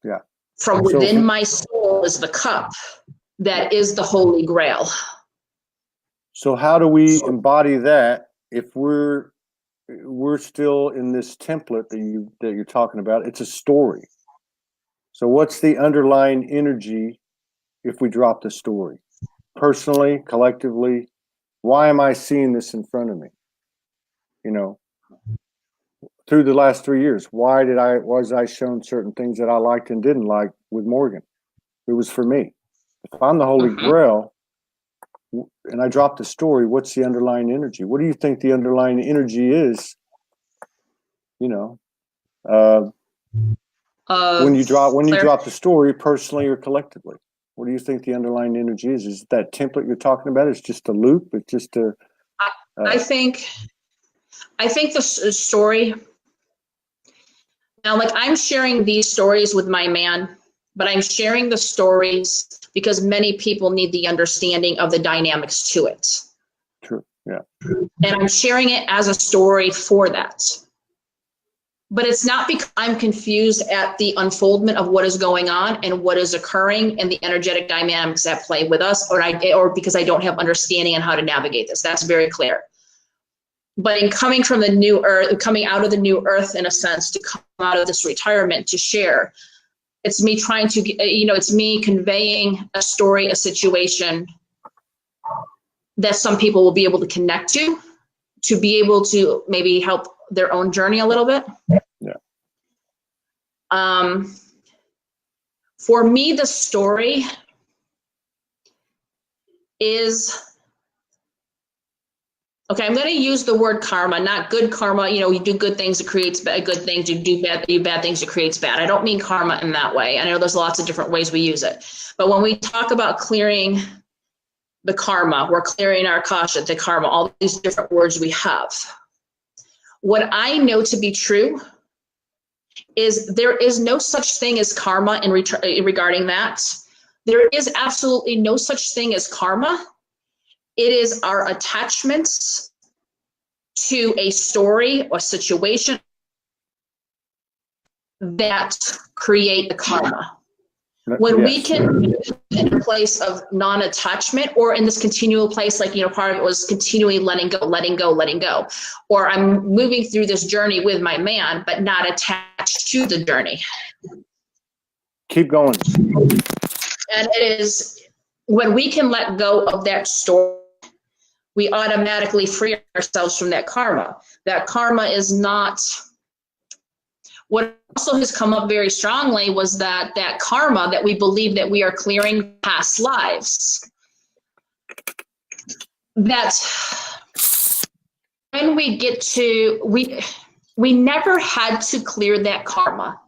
Yeah. From within my soul is the cup that is the Holy Grail. So how do we embody that if we're still in this template that you're talking about? It's a story. So what's the underlying energy if we drop the story? Personally, collectively, why am I seeing this in front of me? You know, through the last 3 years, was I shown certain things that I liked and didn't like with Morgan? It was for me. If I'm the Holy Grail and I drop the story, what's the underlying energy? What do you think the underlying energy is? You know, when you drop the story, personally or collectively, what do you think the underlying energy is? Is it that template you're talking about? It's just a loop. It's just a. I think the story. Now, like, I'm sharing these stories with my man, but I'm sharing the stories because many people need the understanding of the dynamics to it. True. Yeah. And I'm sharing it as a story for that. But it's not because I'm confused at the unfoldment of what is going on and what is occurring and the energetic dynamics that play with us, or because I don't have understanding on how to navigate this. That's very clear. But in coming from the new earth, coming out of the new earth, in a sense, to come out of this retirement to share, it's me trying to, it's me conveying a story, a situation that some people will be able to connect to be able to maybe help their own journey a little bit. Yeah. For me, the story is, okay, I'm going to use the word karma, not good karma. You do good things, it creates good things. You do bad things, it creates bad. I don't mean karma in that way. I know there's lots of different ways we use it. But when we talk about clearing the karma, we're clearing our kasha, the karma, all these different words we have. What I know to be true is there is no such thing as karma regarding that. There is absolutely no such thing as karma. It is our attachments to a story or situation that create the karma. When we can be in a place of non-attachment, or in this continual place, like, part of it was continually letting go. Or I'm moving through this journey with my man, but not attached to the journey. Keep going. And it is when we can let go of that story, we automatically free ourselves from that karma. That karma is not. What also has come up very strongly was that karma that we believe that we are clearing past lives. That when we get to, we never had to clear that karma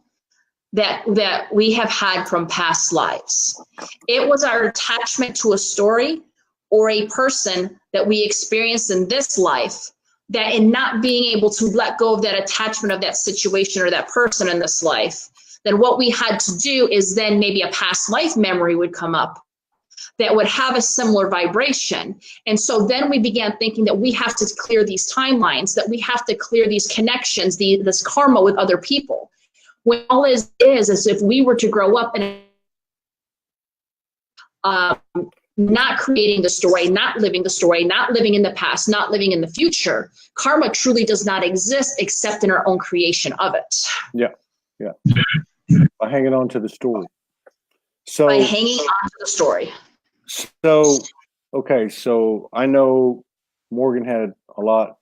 that we have had from past lives. It was our attachment to a story or a person that we experienced in this life, that in not being able to let go of that attachment of that situation or that person in this life, then what we had to do is then maybe a past life memory would come up that would have a similar vibration. And so then we began thinking that we have to clear these timelines, that we have to clear these connections, this karma with other people. When all is if we were to grow up and not creating the story, not living the story, not living in the past, not living in the future, karma truly does not exist except in our own creation of it. Yeah. By hanging on to the story. So by hanging on to the story. So, okay, so I know Morgan had a lot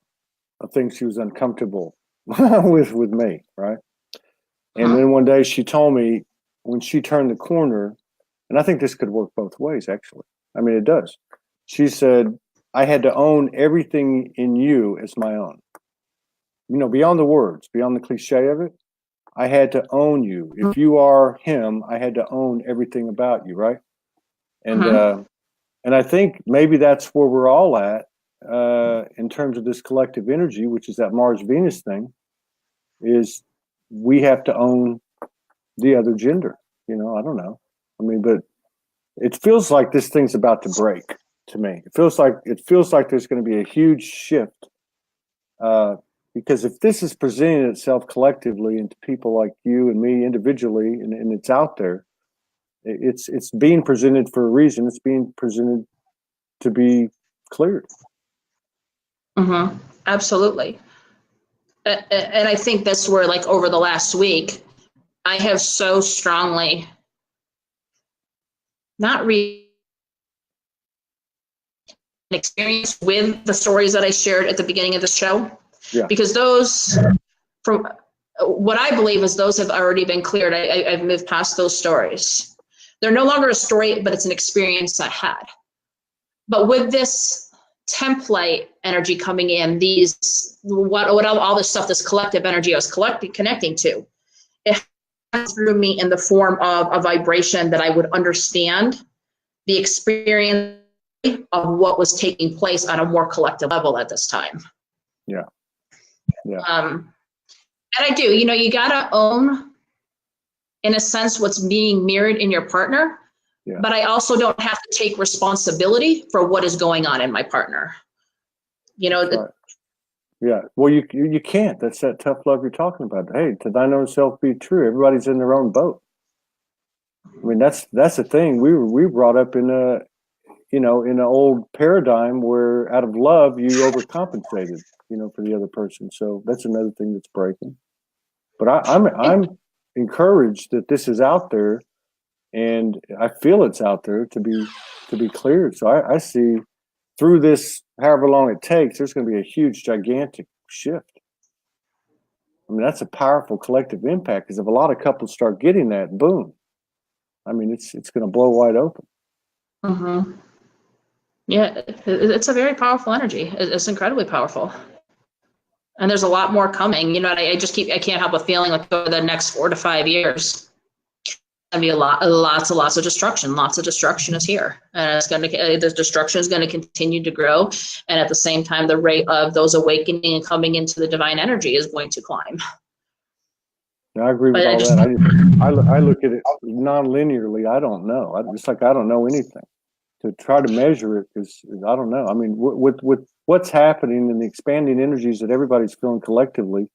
of things she was uncomfortable with me, right? And then one day she told me when she turned the corner, and I think this could work both ways, actually. I mean, it does. She said, I had to own everything in you as my own. Beyond the words, beyond the cliche of it, I had to own you. If you are him, I had to own everything about you, right? And I think maybe that's where we're all at in terms of this collective energy, which is that Mars-Venus thing, is we have to own the other gender. I don't know. I mean, but it feels like this thing's about to break to me. It feels like there's going to be a huge shift because if this is presenting itself collectively into people like you and me individually, and it's out there, it's being presented for a reason. It's being presented to be cleared. Mm-hmm. Absolutely. And I think that's where, like, over the last week, I have so strongly not really experience with the stories that I shared at the beginning of the show. Yeah. Because those, from what I believe is, those have already been cleared. I've moved past those stories. They're no longer a story, but it's an experience I had. But with this template energy coming in, what all this stuff, this collective energy I was connecting to, it through me in the form of a vibration that I would understand the experience of what was taking place on a more collective level at this time. Yeah. And I do, you gotta own, in a sense, what's being mirrored in your partner. Yeah. But I also don't have to take responsibility for what is going on in my partner. Right. Yeah. Well, you can't. That's that tough love you're talking about. Hey, to thine own self be true. Everybody's in their own boat. I mean, that's the thing. We were brought up in in an old paradigm where out of love you overcompensated, for the other person. So that's another thing that's breaking. But I'm encouraged that this is out there, and I feel it's out there to be cleared. So I see through this, however long it takes, there's going to be a huge, gigantic shift. I mean, that's a powerful collective impact, because if a lot of couples start getting that, boom, I mean, it's going to blow wide open. Mm-hmm. Yeah, it's a very powerful energy. It's incredibly powerful. And there's a lot more coming. I can't help but feeling like over the next 4 to 5 years, going to be lots of destruction. Lots of destruction is here, and the destruction is going to continue to grow. And at the same time, the rate of those awakening and coming into the divine energy is going to climb. I agree with all that. I look at it non-linearly. I don't know. It's like I don't know anything. To try to measure it is I don't know. I mean, with what's happening and the expanding energies that everybody's feeling collectively,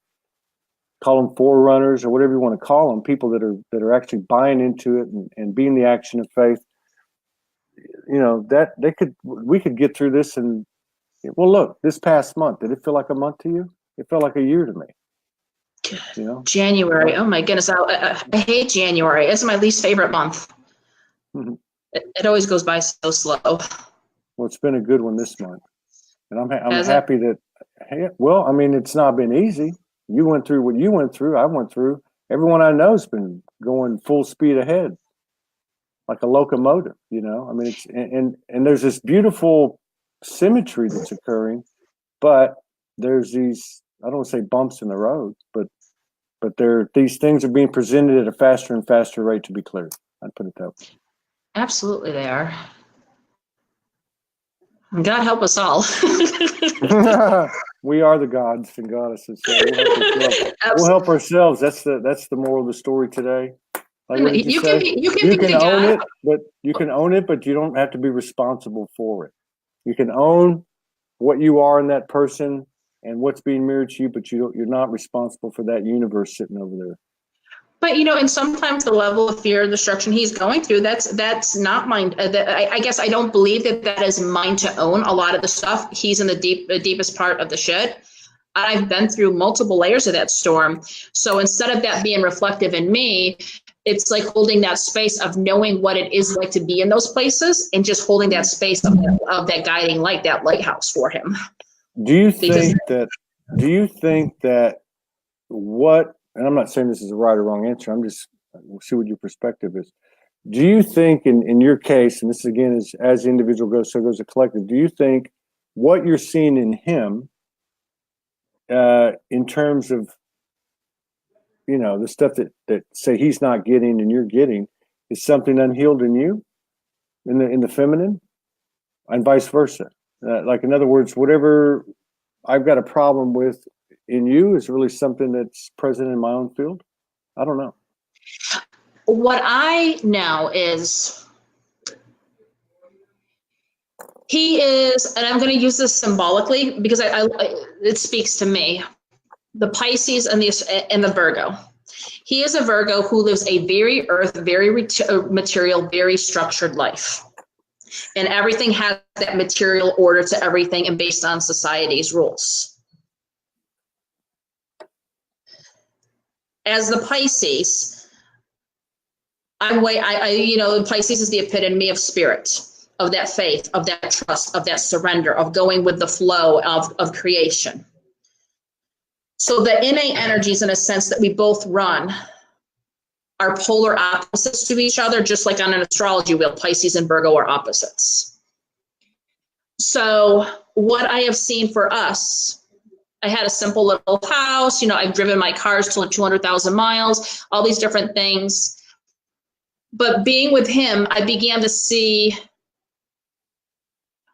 call them forerunners or whatever you want to call them, people that are actually buying into it and being the action of faith. That we could get through this. And well, look, this past month, did it feel like a month to you? It felt like a year to me. January. Oh my goodness, I hate January. It's my least favorite month. Mm-hmm. It always goes by so slow. Well, it's been a good one this month, and I'm happy that. Hey, well, I mean, it's not been easy. You went through what you went through. I went through. Everyone I know has been going full speed ahead, like a locomotive. I mean, it's and there's this beautiful symmetry that's occurring, but there's these, I don't want to say bumps in the road, but these things are being presented at a faster and faster rate to be cleared. I'd put it that way. Absolutely, they are. God help us all. We are the gods and goddesses. So we'll help ourselves. That's the moral of the story today. Like you can own it, but you can own it, but you don't have to be responsible for it. You can own what you are in that person and what's being mirrored to you, but you're not responsible for that universe sitting over there. But and sometimes the level of fear and destruction he's going through, that's not mine. I guess I don't believe that is mine to own. A lot of the stuff, he's in the deepest part of the shit. I've been through multiple layers of that storm. So instead of that being reflective in me, it's like holding that space of knowing what it is like to be in those places, and just holding that space of that guiding light, that lighthouse for him. Do you think that what, and I'm not saying this is a right or wrong answer, I'm just, we'll see what your perspective is. Do you think in your case, and this again is as the individual goes, so goes the collective, do you think what you're seeing in him in terms of, the stuff that say he's not getting and you're getting, is something unhealed in you, in the feminine, and vice versa? Like, in other words, whatever I've got a problem with in you is really something that's present in my own field? I don't know. What I know is he is, and I'm going to use this symbolically because it speaks to me, the Pisces and the Virgo. He is a Virgo who lives a very earth, very material, very structured life. And everything has that material order to everything and based on society's rules. As the Pisces, Pisces is the epitome of spirit, of that faith, of that trust, of that surrender, of going with the flow of creation. So the innate energies, in a sense, that we both run are polar opposites to each other, just like on an astrology wheel, Pisces and Virgo are opposites. So what I have seen for us, I had a simple little house, I've driven my cars to 200,000 miles, all these different things. But being with him, I began to see,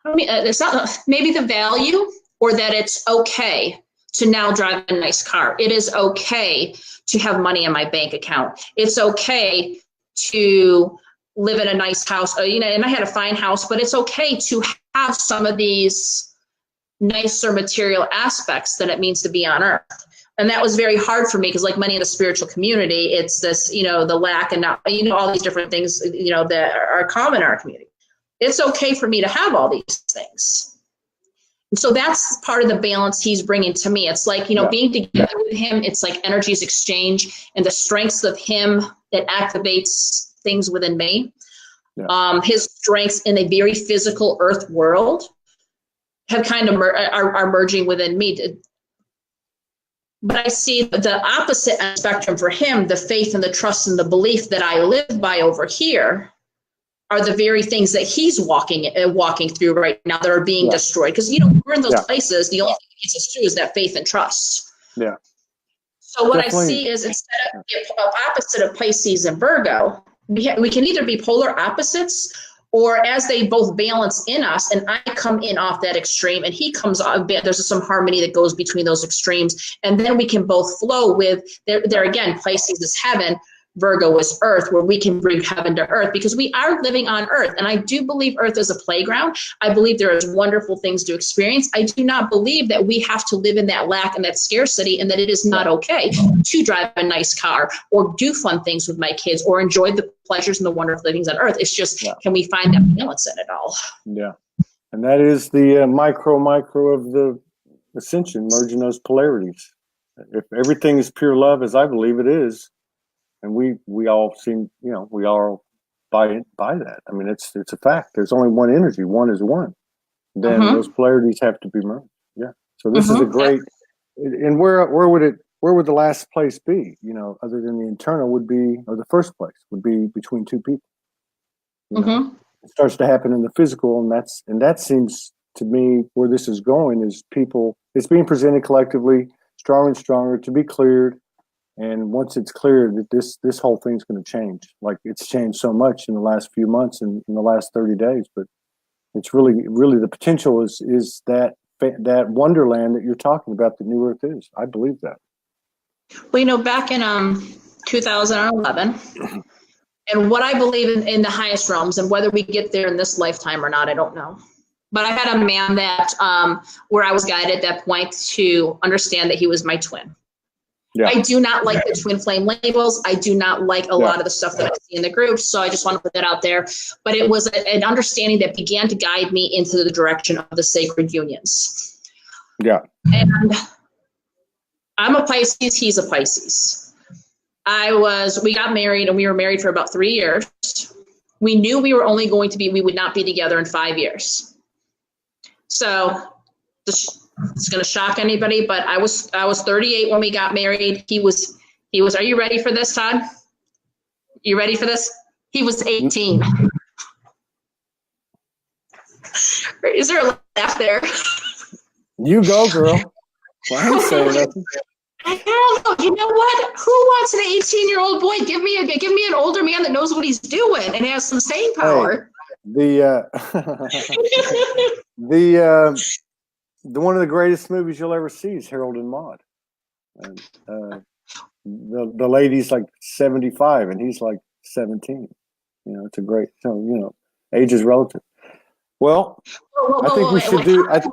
it's not maybe the value, or that it's okay to now drive a nice car. It is okay to have money in my bank account. It's okay to live in a nice house, and I had a fine house, but it's okay to have some of these nicer material aspects that it means to be on earth. And that was very hard for me because, like many in the spiritual community, it's this, the lack and not, all these different things, that are common in our community. It's okay for me to have all these things. And so that's part of the balance he's bringing to me. It's like, being together with him, it's like energies exchange, and the strengths of him that activates things within me. Yeah. His strengths in a very physical earth world have kind of are merging within me. But I see the opposite end spectrum for him, the faith and the trust and the belief that I live by over here are the very things that he's walking through right now that are being destroyed. Because, we're in those places, the only thing that gets us through is that faith and trust. Yeah. So what I see is, instead of the opposite of Pisces and Virgo, we can either be polar opposites, or as they both balance in us, and I come in off that extreme and he comes off, there's some harmony that goes between those extremes. And then we can both flow with, there again, Pisces is heaven, Virgo is earth, where we can bring heaven to earth, because we are living on earth. And I do believe earth is a playground. I believe there is wonderful things to experience. I do not believe that we have to live in that lack and that scarcity, and that it is not okay to drive a nice car or do fun things with my kids or enjoy the pleasures and the wonderful things on earth. It's just, can we find that balance in it all? Yeah. And that is the micro of the ascension, merging those polarities. If everything is pure love, as I believe it is, and we all seem, we all buy that. I mean, it's a fact. There's only one energy. One is one. Then those polarities have to be merged. Yeah. So this is a great. And where would the last place be? Other than the internal would be, or the first place would be between two people. It starts to happen in the physical, and that seems to me where this is going is people. It's being presented collectively, stronger and stronger, to be cleared. And once it's clear that this whole thing's going to change, like it's changed so much in the last few months and in the last 30 days, but it's really the potential is that wonderland that you're talking about, the new earth is. I believe that. Well, back in 2011, and what I believe in the highest realms, and whether we get there in this lifetime or not, I don't know. But I had a man that where I was guided at that point to understand that he was my twin. Yeah. I do not like the twin flame labels. I do not like a lot of the stuff that I see in the group. So I just want to put that out there. But it was an understanding that began to guide me into the direction of the sacred unions. Yeah. And I'm a Pisces. He's a Pisces. We got married, and we were married for about 3 years. We knew we would not be together in 5 years. So it's going to shock anybody, but I was 38 when we got married. He was, are you ready for this, Todd? You ready for this? He was 18. Is there a laugh there? You go, girl. Well, I ain't saying nothing. I don't know. You know what? Who wants an 18-year-old boy? Give me an older man that knows what he's doing and has some staying power. Hey, one of the greatest movies you'll ever see is Harold and Maude. And, the lady's like 75 and he's like 17. It's a great. So age is relative. Well, I think we should do. Let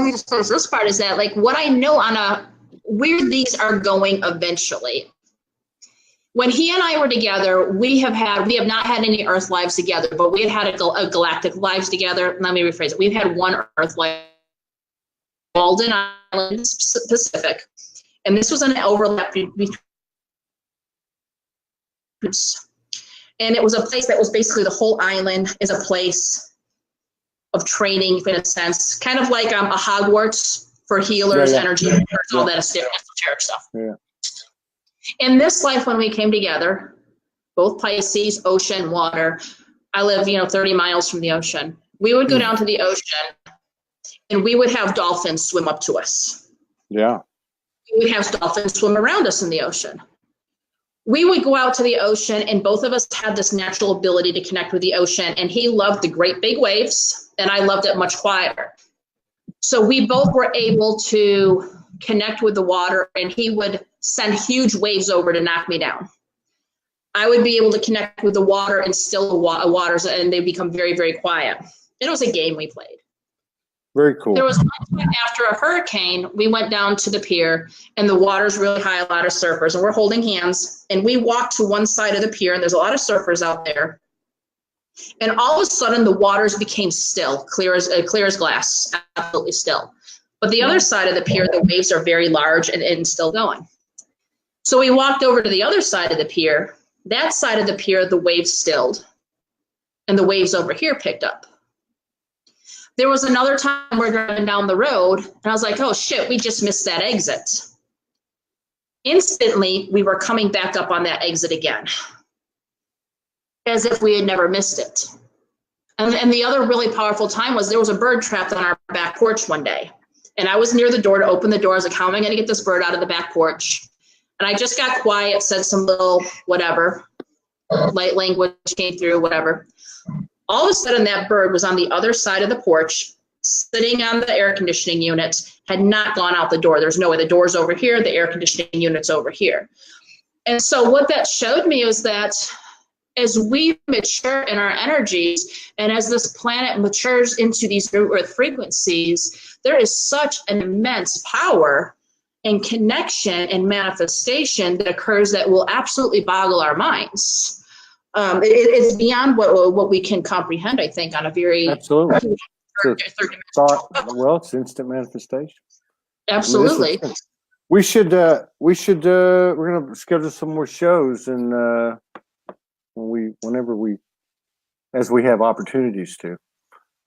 me just close this part. Is that like what I know on where these are going eventually? When he and I were together, we have not had any Earth lives together, but we had a galactic lives together. Let me rephrase it. We've had one Earth life, Walden Island, Pacific, and this was an overlap between. And it was a place that was basically the whole island is a place of training in a sense, kind of like a Hogwarts for healers, energy, all that esoteric stuff. Yeah. In this life, when we came together, both Pisces, ocean, water, I live, 30 miles from the ocean. We would go down to the ocean and we would have dolphins swim up to us. Yeah. We would have dolphins swim around us in the ocean. We would go out to the ocean and both of us had this natural ability to connect with the ocean, and he loved the great big waves and I loved it much quieter. So we both were able to connect with the water, and he would send huge waves over to knock me down. I would be able to connect with the water and still the waters, and they become very, very quiet. It was a game we played. Very cool. There was one time after a hurricane, we went down to the pier and the water's really high, a lot of surfers, and we're holding hands, and we walked to one side of the pier and there's a lot of surfers out there. And all of a sudden the waters became still, clear as glass, absolutely still. But the other side of the pier, the waves are very large and still going. So we walked over to the other side of the pier. That side of the pier, the waves stilled and the waves over here picked up. There was another time we're driving down the road and I was like, oh shit, we just missed that exit. Instantly, we were coming back up on that exit again, as if we had never missed it. And the other really powerful time was there was a bird trapped on our back porch one day. And I was near the door to open the door. I was like, how am I going to get this bird out of the back porch? And I just got quiet, said some little whatever, light language came through, whatever. All of a sudden, that bird was on the other side of the porch, sitting on the air conditioning unit, had not gone out the door. There's no way. The door's over here, the air conditioning unit's over here. And so what that showed me was that as we mature in our energies and as this planet matures into these new Earth frequencies, there is such an immense power and connection and manifestation that occurs that will absolutely boggle our minds. It's beyond what we can comprehend, I think, on a very absolutely. third Thought, well, it's instant manifestation. Absolutely. I mean, we're going to schedule some more shows, and as we have opportunities to.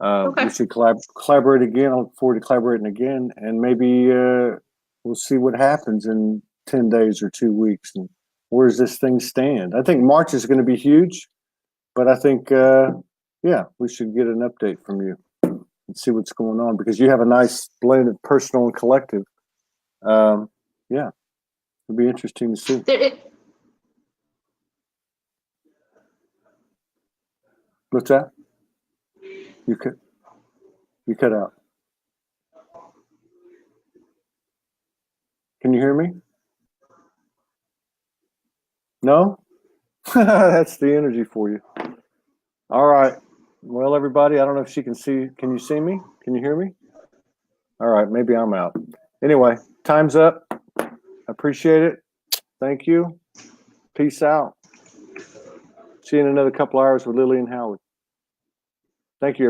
Okay. We should collaborate again. I look forward to collaborating again, and maybe we'll see what happens in 10 days or 2 weeks, and where does this thing stand? I think March is going to be huge, but I think, we should get an update from you and see what's going on, because you have a nice blend of personal and collective. It'll be interesting to see. What's that? You cut out. Can you hear me? No? That's the energy for you. All right. Well, everybody, I don't know if she can see. Can you see me? Can you hear me? All right. Maybe I'm out. Anyway, time's up. I appreciate it. Thank you. Peace out. See you in another couple hours with Lily and Howard. Thank you.